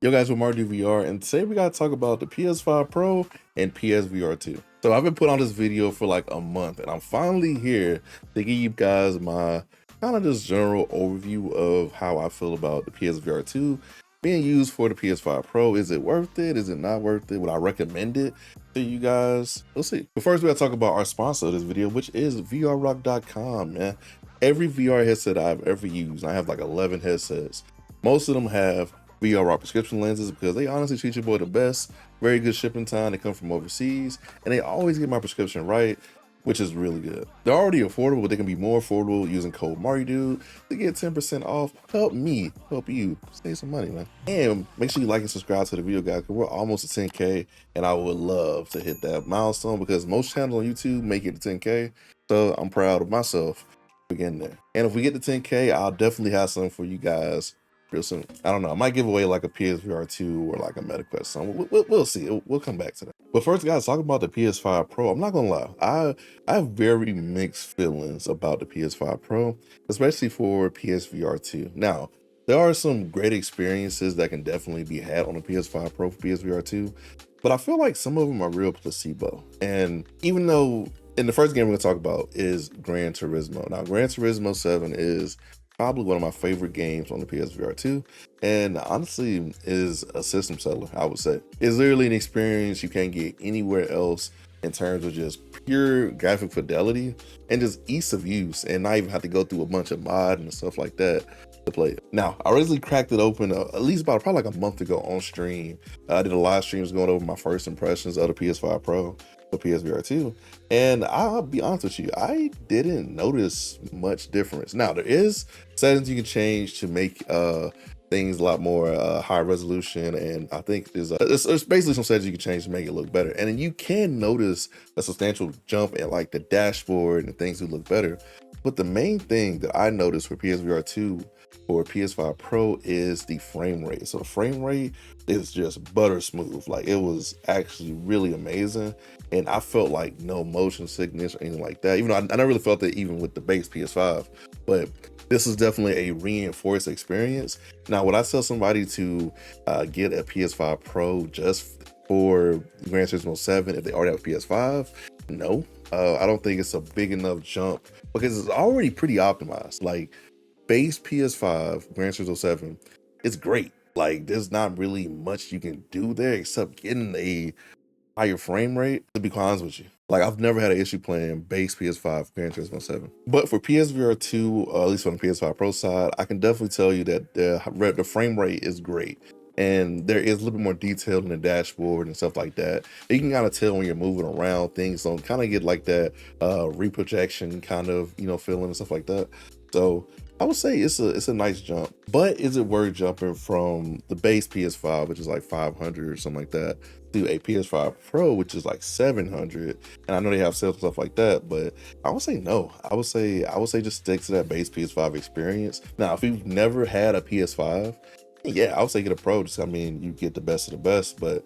Yo guys, with MartydudeVR, and today we gotta talk about the PS5 Pro and PSVR2. So I've been putting on this video for like a month, and I'm finally here to give you guys my kind of just general overview of how I feel about the PSVR2 being used for the PS5 Pro. Is it worth it? Is it not worth it? Would I recommend it to you guys? We'll see. But first, we gotta talk about our sponsor of this video, which is VRrock.com, man. Every VR headset I've ever used, I have like 11 headsets. Most of them have VR prescription lenses because they honestly treat your boy the best. Very good shipping time. They come from overseas and they always get my prescription right, which is really good. They're already affordable, but they can be more affordable using code MartyDude to get 10% off. Help me, help you save some money, man. And make sure you like and subscribe to the video, guys, because we're almost at 10K and I would love to hit that milestone because most channels on YouTube make it to 10K. So I'm proud of myself for getting there. And if we get to 10K, I'll definitely have something for you guys real soon. I don't know. I might give away like a PSVR2 or like a MetaQuest. So we'll see. We'll come back to that. But first, guys, talking about the PS5 Pro. I'm not gonna lie. I have very mixed feelings about the PS5 Pro, especially for PSVR2. Now, there are some great experiences that can definitely be had on the PS5 Pro for PSVR2, but I feel like some of them are real placebo. And even though in the first game we're gonna talk about is Gran Turismo. Now, Gran Turismo 7 is probably one of my favorite games on the PSVR2, and honestly is a system seller, I would say. It's literally an experience you can't get anywhere else in terms of just pure graphic fidelity and just ease of use, and not even have to go through a bunch of mod and stuff like that to play it. Now, I originally cracked it open at least probably like a month ago on stream. I did a live stream going over my first impressions of the PS5 Pro for PSVR2, and I'll be honest with you, I didn't notice much difference. Now, there is settings you can change to make things a lot more high resolution, and I think there's basically some settings you can change to make it look better, and then you can notice a substantial jump in like the dashboard and things that look better. But the main thing that I noticed for PSVR2 or PS5 Pro is the frame rate. So the frame rate is just butter smooth. Like, it was actually really amazing. And I felt like no motion sickness or anything like that. Even though I never really felt that even with the base PS5. But this is definitely a reinforced experience. Now, would I tell somebody to get a PS5 Pro just for Gran Turismo 7 if they already have a PS5? No. I don't think it's a big enough jump because it's already pretty optimized. Like, base PS5 Gran Turismo 7, it's great. Like, there's not really much you can do there except getting a higher frame rate, to be quite honest with you. Like, I've never had an issue playing base PS5 Gran Turismo 7. But for PSVR2, at least on the PS5 Pro side, I can definitely tell you that the frame rate is great. And there is a little bit more detail in the dashboard and stuff like that. You can kind of tell when you're moving around, things don't kind of get like that reprojection kind of, feeling and stuff like that. So I would say it's a nice jump, but is it worth jumping from the base PS5, which is like 500 or something like that, to a PS5 Pro, which is like 700? And I know they have sales and stuff like that, but I would say no. I would say just stick to that base PS5 experience. Now, if you've never had a PS5, yeah, I would say get a Pro. Just, I mean, you get the best of the best, but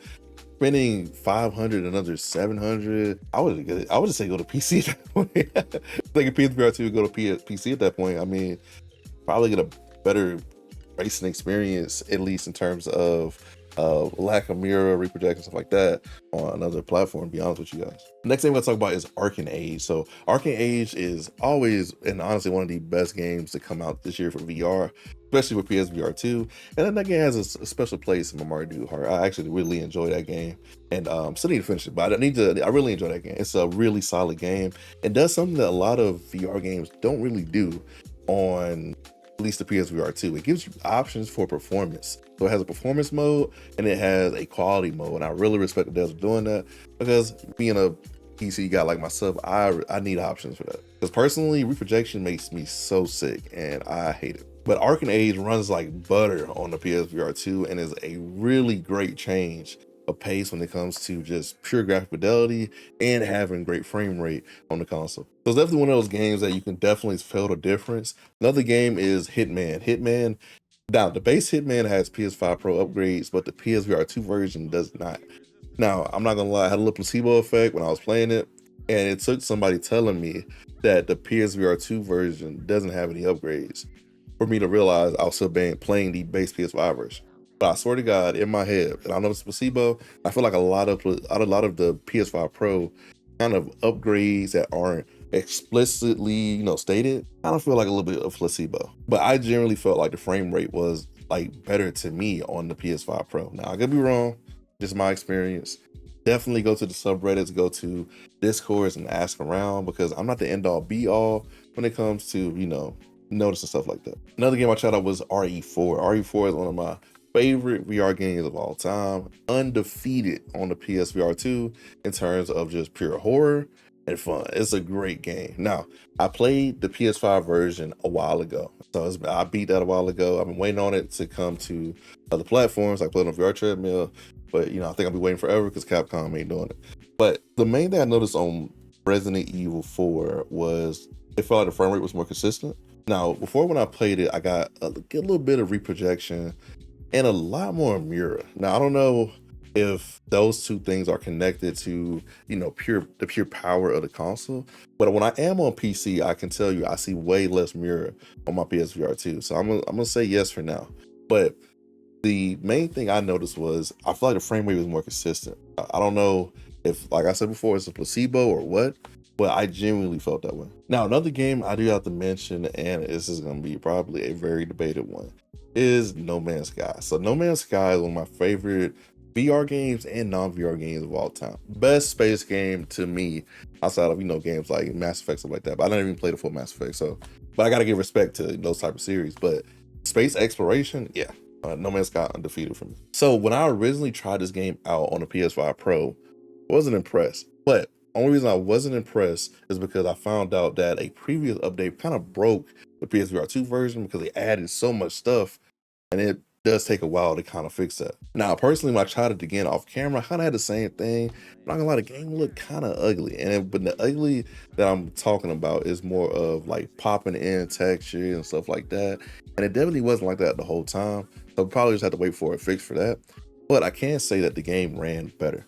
spending 500 another 700, I would just say go to PC at that point. Like a PSVR2, go to PC at that point. I mean, probably get a better racing experience, at least in terms of lack of mirror reprojection, stuff like that, on another platform, to be honest with you guys. Next thing we're gonna talk about is Arcane Age. So Arcane Age is always, and honestly, one of the best games to come out this year for VR, especially with PSVR2. And then that game has a special place in my Marty heart. I actually really enjoy that game, and still need to finish it, but I really enjoy that game. It's a really solid game. It does something that a lot of VR games don't really do on at least the PSVR2. It gives you options for performance. So it has a performance mode and it has a quality mode. And I really respect the devs for doing that, because being a PC guy like myself, I need options for that. Because personally, reprojection makes me so sick and I hate it. But Arcane Age runs like butter on the PSVR2 and is a really great change of pace when it comes to just pure graphic fidelity and having great frame rate on the console. So it's definitely one of those games that you can definitely feel the difference. Another game is Hitman. Now, the base Hitman has PS5 Pro upgrades, but the PSVR2 version does not. Now, I'm not gonna lie, I had a little placebo effect when I was playing it, and it took somebody telling me that the PSVR2 version doesn't have any upgrades for me to realize I was still playing the base PS5 version. But I swear to God, in my head, and I know it's placebo, I feel like a lot of the PS5 Pro kind of upgrades that aren't explicitly, stated, I don't feel like a little bit of placebo. But I generally felt like the frame rate was like better to me on the PS5 Pro. Now I could be wrong, just my experience. Definitely go to the subreddits, go to Discords and ask around, because I'm not the end all be all when it comes to, notice and stuff like that. Another game I tried out was RE4. RE4 is one of my favorite VR games of all time, undefeated on the PSVR2 in terms of just pure horror and fun. It's a great game. Now, I played the PS5 version a while ago, so I beat that a while ago. I've been waiting on it to come to other platforms. I played on VR Treadmill, but I think I'll be waiting forever because Capcom ain't doing it. But the main thing I noticed on Resident Evil 4 was it felt like the frame rate was more consistent. Now, before when I played it, I got a little bit of reprojection and a lot more mirror. Now, I don't know if those two things are connected to, the pure power of the console, but when I am on PC, I can tell you I see way less mirror on my PSVR 2. So I'm gonna say yes for now. But the main thing I noticed was I feel like the frame rate was more consistent. I don't know if, like I said before, it's a placebo or what, but I genuinely felt that way. Now, another game I do have to mention, and this is going to be probably a very debated one, is No Man's Sky. So No Man's Sky is one of my favorite VR games and non-VR games of all time. Best space game to me outside of, games like Mass Effect, stuff like that. But I didn't even play the full Mass Effect, but I got to give respect to those type of series. But space exploration, yeah. No Man's Sky undefeated for me. So when I originally tried this game out on the PS5 Pro, I wasn't impressed. But only reason I wasn't impressed is because I found out that a previous update kind of broke the PSVR 2 version because they added so much stuff, and it does take a while to kind of fix that. Now, personally, when I tried it again off camera, I kind of had the same thing. I'm not gonna lie, the game looked kind of ugly, but the ugly that I'm talking about is more of like popping in texture and stuff like that, and it definitely wasn't like that the whole time. So probably just have to wait for a fix for that. But I can say that the game ran better.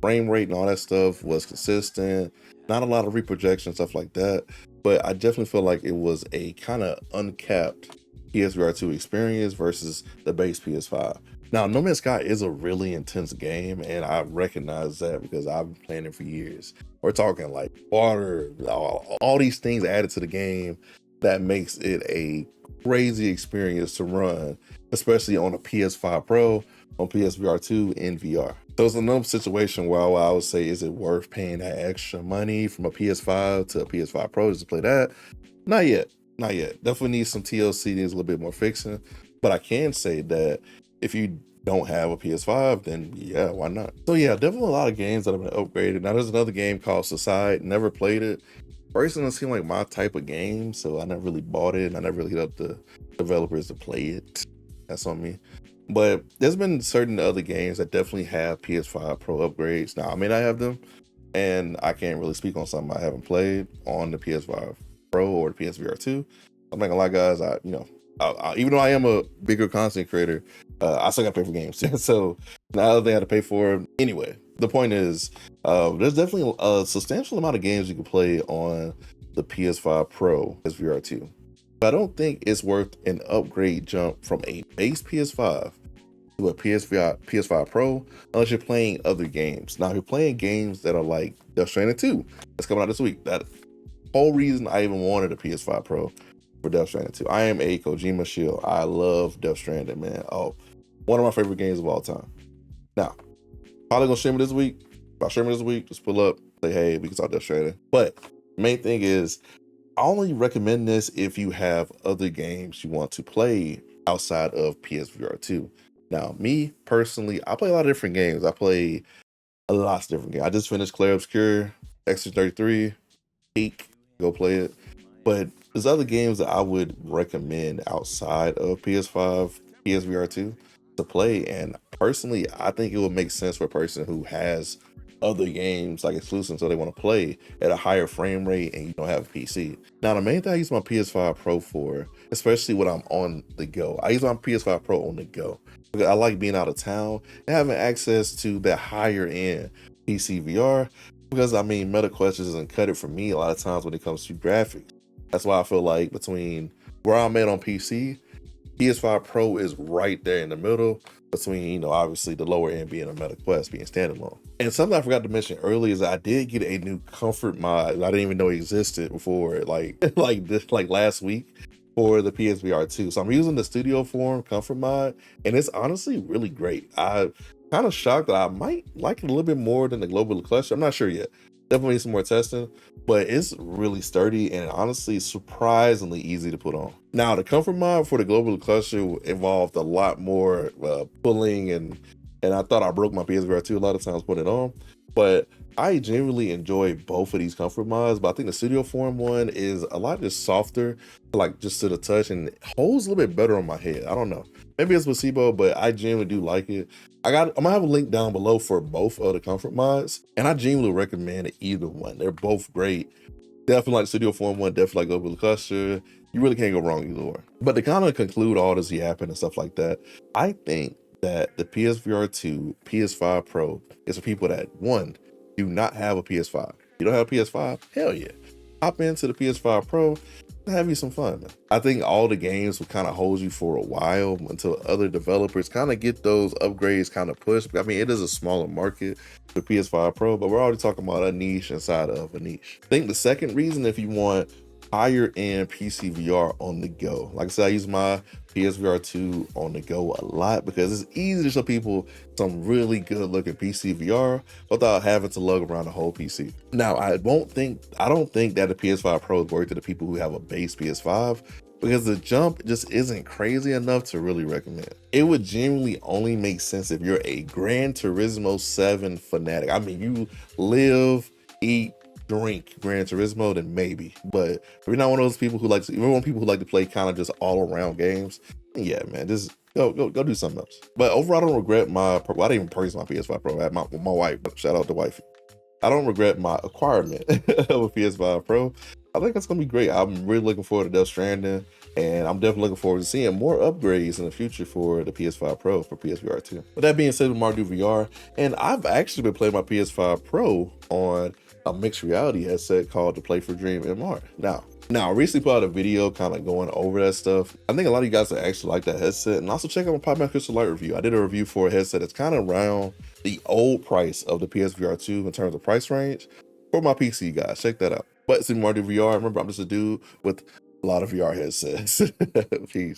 Frame rate and all that stuff was consistent, not a lot of reprojection, stuff like that. But I definitely feel like it was a kind of uncapped PSVR2 experience versus the base PS5. Now, No Man's Sky is a really intense game, and I recognize that because I've been playing it for years. We're talking like water, all these things added to the game that makes it a crazy experience to run, especially on a PS5 Pro, on PSVR2 in VR. So it's another situation where I would say, is it worth paying that extra money from a PS5 to a PS5 Pro just to play that? Not yet. Definitely needs some TLC, needs a little bit more fixing. But I can say that if you don't have a PS5, then yeah, why not? So yeah, definitely a lot of games that have been upgraded. Now there's another game called Society, never played it. Personally, it seemed like my type of game, so I never really bought it, and I never really hit up the developers to play it. That's on me. But there's been certain other games that definitely have PS5 Pro upgrades. Now, I may not have them, and I can't really speak on something I haven't played on the PS5 Pro or the PSVR 2. I'm not gonna lie, guys. Even though I am a bigger content creator, I still gotta pay for games. So now they had to pay for them. Anyway, the point is, there's definitely a substantial amount of games you can play on the PS5 Pro PSVR 2. But I don't think it's worth an upgrade jump from a base PS5 to a PS5 Pro unless you're playing other games. Now, if you're playing games that are like Death Stranding 2, that's coming out this week. That whole reason I even wanted a PS5 Pro for Death Stranding 2. I am a Kojima shield. I love Death Stranding, man. Oh, one of my favorite games of all time. Now, probably gonna stream it this week. If I stream it this week, just pull up, say, hey, we can talk Death Stranding. But the main thing is, I only recommend this if you have other games you want to play outside of PSVR 2. Now, me personally, I play a lot of different games. I play a lot of different games. I just finished Clair Obscur, X33, Peak, go play it. But there's other games that I would recommend outside of PS5, PSVR 2 to play. And personally, I think it would make sense for a person who has other games like exclusive, so they want to play at a higher frame rate and you don't have a PC. Now, the main thing I use my PS5 Pro for, especially when I'm on the go, I use my PS5 Pro on the go because I like being out of town and having access to that higher end PC VR. Because I mean, MetaQuest doesn't cut it for me a lot of times when it comes to graphics. That's why I feel like between where I'm at on PC PS5 Pro is right there in the middle between, you know, obviously the lower end being a Meta Quest being standalone. And something I forgot to mention earlier is I did get a new comfort mod that I didn't even know existed before, like like last week for the PSVR2. So I'm using the Studioform Comfort mod, and it's honestly really great. I'm kind of shocked that I might like it a little bit more than the Global Clutch. I'm not sure yet. Definitely need some more testing, but it's really sturdy and honestly surprisingly easy to put on. Now, the comfort mod for the Global Cluster involved a lot more pulling, and I thought I broke my PSVR 2 a lot of times putting it on, but I genuinely enjoy both of these comfort mods. But I think the Studioform one is a lot just softer, like just to the touch, and it holds a little bit better on my head. I don't know. Maybe it's placebo, but I genuinely do like it. I'm gonna have a link down below for both of the comfort mods, and I genuinely recommend either one. They're both great. Definitely like Studioform one, definitely like Global Cluster. You really can't go wrong either one. But to kind of conclude all this yapping and stuff like that, I think that the PSVR 2 PS5 Pro is for people that, one, do not have a PS5. You don't have a PS5? Hell yeah. Hop into the PS5 Pro and have you some fun, man. I think all the games will kind of hold you for a while until other developers kind of get those upgrades kind of pushed. I mean, it is a smaller market for PS5 Pro, but we're already talking about a niche inside of a niche. I think the second reason, if you want higher end PC VR on the go, like I said, I use my PSVR 2 on the go a lot because it's easy to show people some really good looking PC VR without having to lug around the whole PC. Now, I don't think that the PS5 Pro is worth it to people who have a base PS5, because the jump just isn't crazy enough to really recommend. It would genuinely only make sense if you're a Gran Turismo 7 fanatic. I mean, you live, eat, drink Gran Turismo, then maybe. But if you're not one of those people who like to play kind of just all around games, yeah, man, just go do something else. But overall, I don't regret I didn't even purchase my PS5 Pro. I had my wife, shout out to wife. I don't regret my acquirement of a PS5 Pro. I think that's gonna be great. I'm really looking forward to Death Stranding, and I'm definitely looking forward to seeing more upgrades in the future for the PS5 Pro for PSVR 2. With that being said, with MartydudeVR, and I've actually been playing my PS5 Pro on a mixed reality headset called the Play for Dream MR. Now, I recently put out a video kind of going over that stuff. I think a lot of you guys actually like that headset, and also check out my Pimax Crystal Light review. I did a review for a headset that's kind of around the old price of the PSVR 2 in terms of price range for my PC guys. Check that out. But it's in MartydudeVR. Remember, I'm just a dude with a lot of VR headsets. Peace.